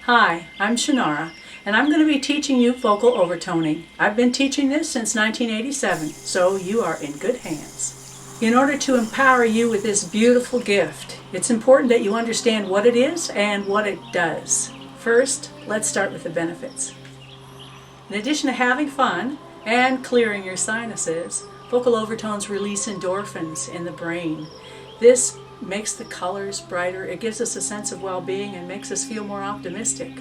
Hi, I'm Chanara, and I'm going to be teaching you vocal overtoning. I've been teaching this since 1987, so you are in good hands. In order to empower you with this beautiful gift, it's important that you understand what it is and what it does. First, let's start with the benefits. In addition to having fun and clearing your sinuses, vocal overtones release endorphins in the brain. This makes the colors brighter, it gives us a sense of well-being and makes us feel more optimistic.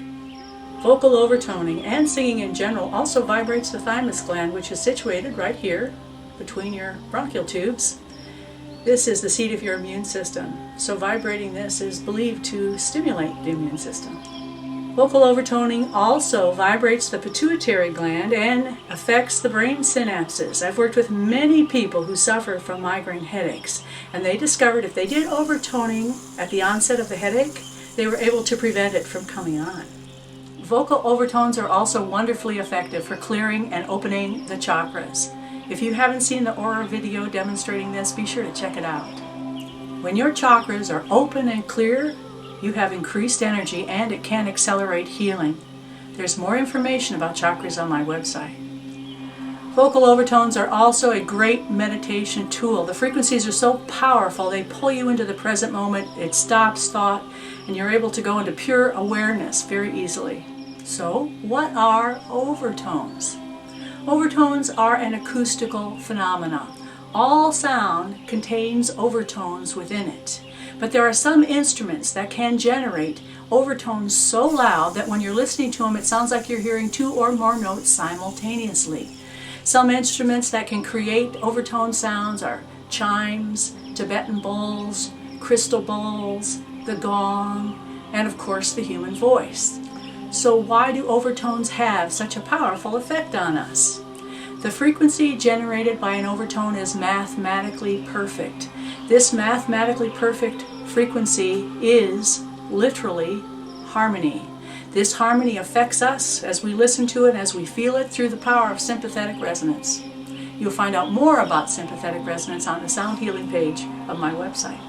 Vocal overtoning and singing in general also vibrates the thymus gland, which is situated right here between your bronchial tubes. This is the seat of your immune system, so vibrating this is believed to stimulate the immune system. Vocal overtoning also vibrates the pituitary gland and affects the brain synapses. I've worked with many people who suffer from migraine headaches, and they discovered if they did overtoning at the onset of the headache, they were able to prevent it from coming on. Vocal overtones are also wonderfully effective for clearing and opening the chakras. If you haven't seen the Aura video demonstrating this, be sure to check it out. When your chakras are open and clear, you have increased energy and it can accelerate healing. There's more information about chakras on my website. Vocal overtones are also a great meditation tool. The frequencies are so powerful, they pull you into the present moment, it stops thought, and you're able to go into pure awareness very easily. So, what are overtones? Overtones are an acoustical phenomenon. All sound contains overtones within it. But there are some instruments that can generate overtones so loud that when you're listening to them, it sounds like you're hearing two or more notes simultaneously. Some instruments that can create overtone sounds are chimes, Tibetan bowls, crystal bowls, the gong, and of course the human voice. So why do overtones have such a powerful effect on us? The frequency generated by an overtone is mathematically perfect. This mathematically perfect frequency is literally harmony. This harmony affects us as we listen to it, as we feel it through the power of sympathetic resonance. You'll find out more about sympathetic resonance on the sound healing page of my website.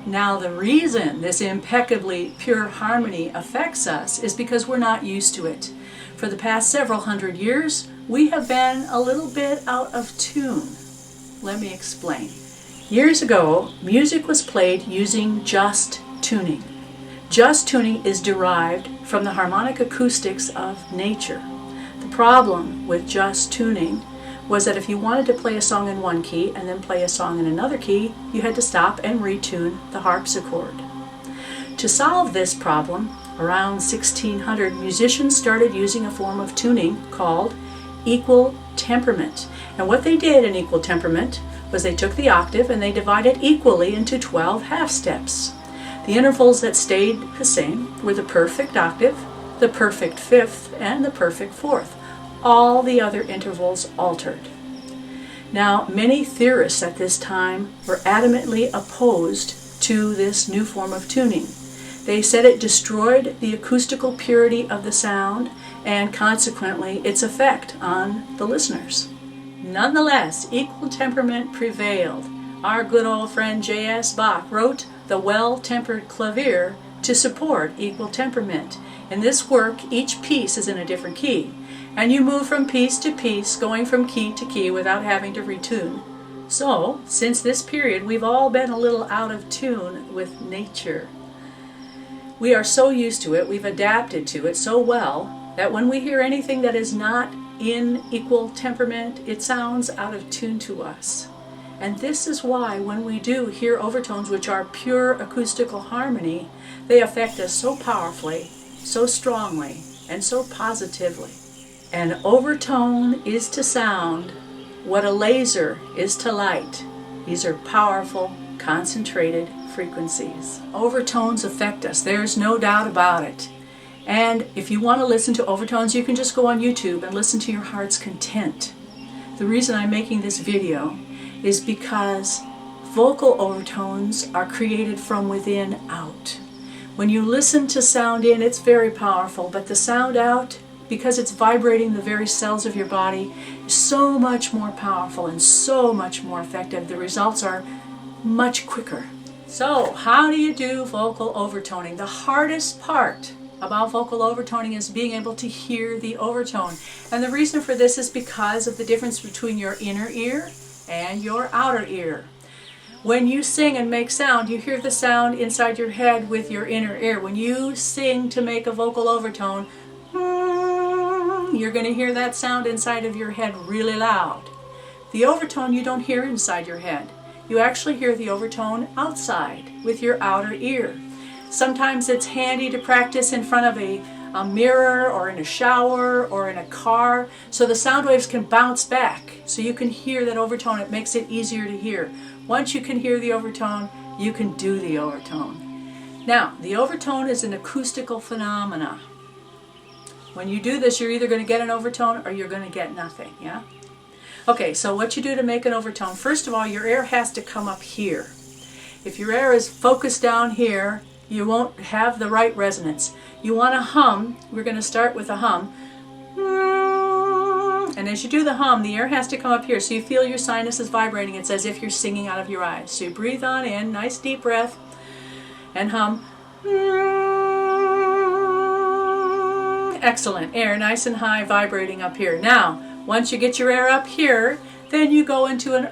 Now, the reason this impeccably pure harmony affects us is because we're not used to it. For the past several hundred years, we have been a little bit out of tune. Let me explain. Years ago, music was played using just tuning. Just tuning is derived from the harmonic acoustics of nature. The problem with just tuning was that if you wanted to play a song in one key and then play a song in another key, you had to stop and retune the harpsichord. To solve this problem, around 1600, musicians started using a form of tuning called equal temperament. And what they did in equal temperament was they took the octave and they divided equally into 12 half steps. The intervals that stayed the same were the perfect octave, the perfect fifth, and the perfect fourth. All the other intervals altered. Now, many theorists at this time were adamantly opposed to this new form of tuning. They said it destroyed the acoustical purity of the sound and consequently its effect on the listeners. Nonetheless, equal temperament prevailed. Our good old friend J.S. Bach wrote the Well-Tempered Clavier to support equal temperament. In this work, each piece is in a different key, and you move from piece to piece, going from key to key without having to retune. So, since this period, we've all been a little out of tune with nature. We are so used to it, we've adapted to it so well, that when we hear anything that is not in equal temperament, it sounds out of tune to us. And this is why when we do hear overtones, which are pure acoustical harmony, they affect us so powerfully, so strongly, and so positively. An overtone is to sound what a laser is to light. These are powerful, concentrated frequencies. Overtones affect us, there's no doubt about it. And if you want to listen to overtones, you can just go on YouTube and listen to your heart's content. The reason I'm making this video is because vocal overtones are created from within out. When you listen to sound in, it's very powerful, but the sound out, because it's vibrating the very cells of your body, is so much more powerful and so much more effective. The results are much quicker. So, how do you do vocal overtoning? The hardest part about vocal overtoning is being able to hear the overtone. And the reason for this is because of the difference between your inner ear and your outer ear. When you sing and make sound, you hear the sound inside your head with your inner ear. When you sing to make a vocal overtone, you're going to hear that sound inside of your head really loud. The overtone you don't hear inside your head. You actually hear the overtone outside with your outer ear. Sometimes it's handy to practice in front of a mirror or in a shower or in a car so the sound waves can bounce back so you can hear that overtone. It makes it easier to hear. Once you can hear the overtone, you can do the overtone. Now, the overtone is an acoustical phenomena. When you do this, you're either going to get an overtone or you're going to get nothing, yeah? Okay, so what you do to make an overtone, first of all, your air has to come up here. If your air is focused down here, you won't have the right resonance. You want to hum. We're going to start with a hum. And as you do the hum, the air has to come up here. So you feel your sinuses vibrating. It's as if you're singing out of your eyes. So you breathe on in, nice deep breath, and hum. Excellent. Air nice and high, vibrating up here. Now, once you get your air up here, then you go into an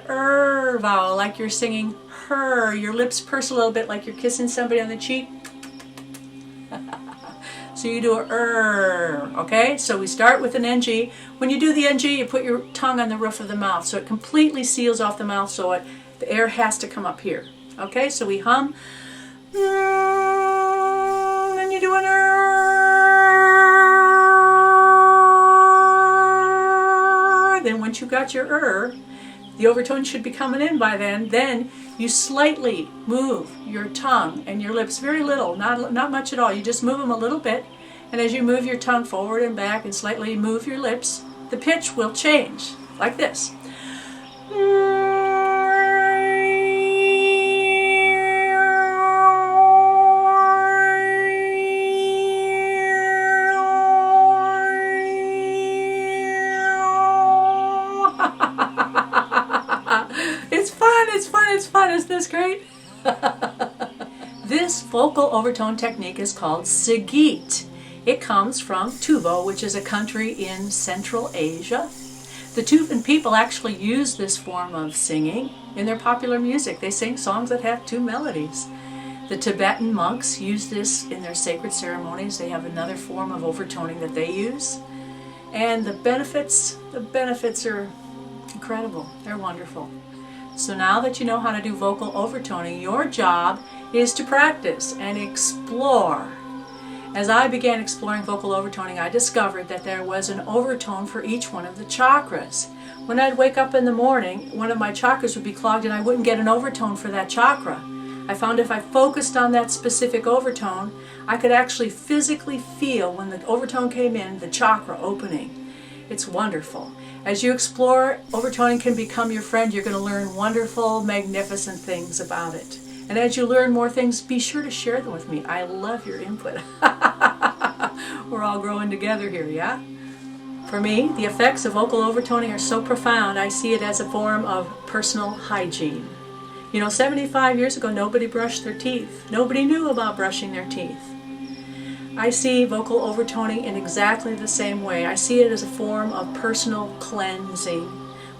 vowel, like you're singing her. Your lips purse a little bit like you're kissing somebody on the cheek. So you do a okay? So we start with an NG. When you do the NG, you put your tongue on the roof of the mouth, so it completely seals off the mouth, so the air has to come up here. Okay, so we hum. Then you do an Then once you got your the overtone should be coming in by then. Then you slightly move your tongue and your lips, very little, not much at all. You just move them a little bit, and as you move your tongue forward and back and slightly move your lips, the pitch will change, like this. It's fun, isn't this great? This vocal overtone technique is called Sigit. It comes from Tuva, which is a country in Central Asia. The Tuvan people actually use this form of singing in their popular music. They sing songs that have two melodies. The Tibetan monks use this in their sacred ceremonies. They have another form of overtoning that they use. And the benefits are incredible. They're wonderful. So now that you know how to do vocal overtoning, your job is to practice and explore. As I began exploring vocal overtoning, I discovered that there was an overtone for each one of the chakras. When I'd wake up in the morning, one of my chakras would be clogged and I wouldn't get an overtone for that chakra. I found if I focused on that specific overtone, I could actually physically feel when the overtone came in, the chakra opening. It's wonderful. As you explore, overtoning can become your friend. You're going to learn wonderful, magnificent things about it. And as you learn more things, be sure to share them with me. I love your input. We're all growing together here, yeah? For me, the effects of vocal overtoning are so profound, I see it as a form of personal hygiene. You know, 75 years ago, nobody brushed their teeth. Nobody knew about brushing their teeth. I see vocal overtoning in exactly the same way. I see it as a form of personal cleansing.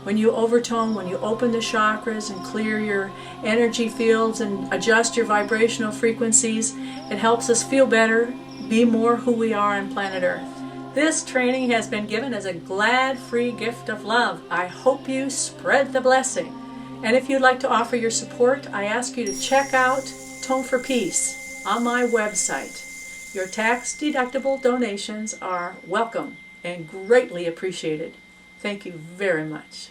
When you overtone, when you open the chakras and clear your energy fields and adjust your vibrational frequencies, it helps us feel better, be more who we are on planet Earth. This training has been given as a glad free gift of love. I hope you spread the blessing. And if you'd like to offer your support, I ask you to check out Tone for Peace on my website. Your tax-deductible donations are welcome and greatly appreciated. Thank you very much.